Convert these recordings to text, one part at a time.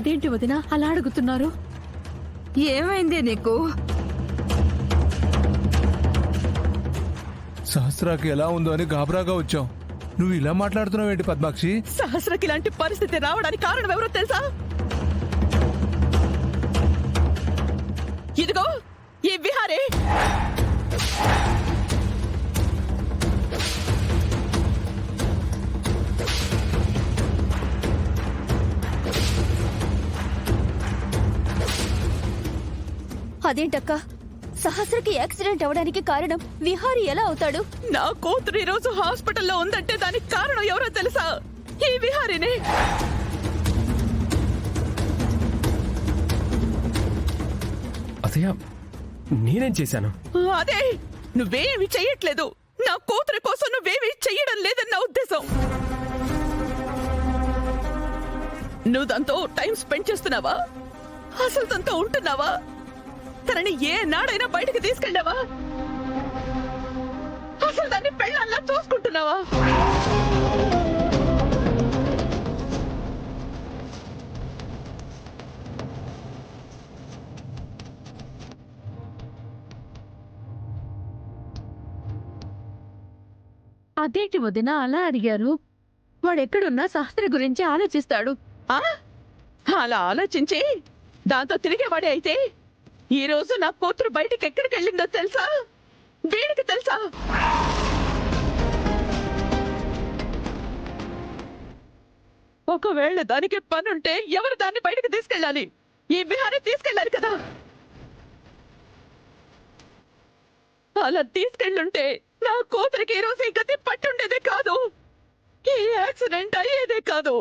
అదేంటి వదినా అలా అడుగుతున్నారు? ఏమైంది నీకు? సహస్రాకి ఎలా ఉందో అని గాబరాగా వచ్చాం. నువ్వు ఇలా మాట్లాడుతున్నావు ఏంటి పద్మాక్షి? సహస్రకి ఇలాంటి పరిస్థితి రావడానికి కారణం ఎవరో తెలుసా? ఇదిగో ఈ విహారీ. అదేంటక్క, సహస్రకి యాక్సిడెంట్ అవడానికి కారణం విహారీ ఎలా అవుతాడు? నా కూతురు ఈ రోజు హాస్పిటల్లో ఉందంటే దానికి కారణం ఎవరో తెలుసా? ఈ విహారీనే. అతయ్య, నేనేం చేశాను? అదే, నువ్వేమి చెయ్యట్లేదు. నా కూతురి కోసం నువ్వేమి చెయ్యడం లేదని నా ఉద్దేశం. నువ్వు దాంతో టైం స్పెండ్ చేస్తున్నావా? అసలు దాంతో ఉంటున్నావా? తనని ఏ నాడైనా బయటకు తీసుకెళ్ళావా? అసలు దాన్ని పెళ్ళల్లా చూసుకుంటున్నావా? అదేంటి వదిన అలా అడిగారు? వాడెక్కడున్నా సహస్ర గురించి ఆలోచిస్తాడు. అలా ఆలోచించి దాంతో తిరిగేవాడే అయితే ఈ రోజు నా కూతురు బయటికి ఎక్కడికి వెళ్ళిందో తెలుసా? వీడికి తెలుసా? ఒకవేళ దానికి పనుంటే ఎవరు దాన్ని బయటకు తీసుకెళ్ళాలి? ఈ విహారీ తీసుకెళ్ళాలి కదా. అలా తీసుకెళ్ళుంటే నా కూతురికి ఈ రోజు ఈ గతి పట్టుండేదే కాదు. ఈ యాక్సిడెంట్ అయ్యేదే కాదు.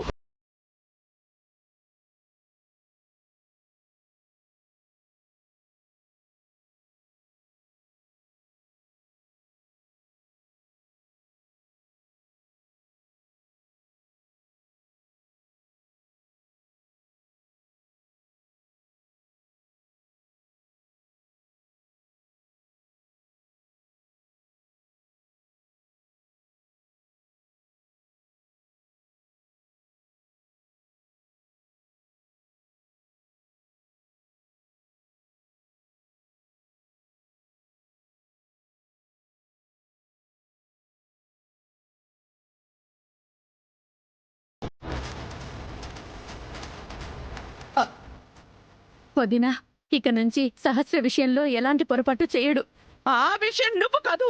వదినా, ఇక నుంచి సహస్ర విషయంలో ఎలాంటి పొరపాటు చేయడు. ఆ విషయం నువ్వు కాదు,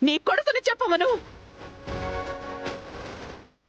నీ కొడుకుని చెప్పమను.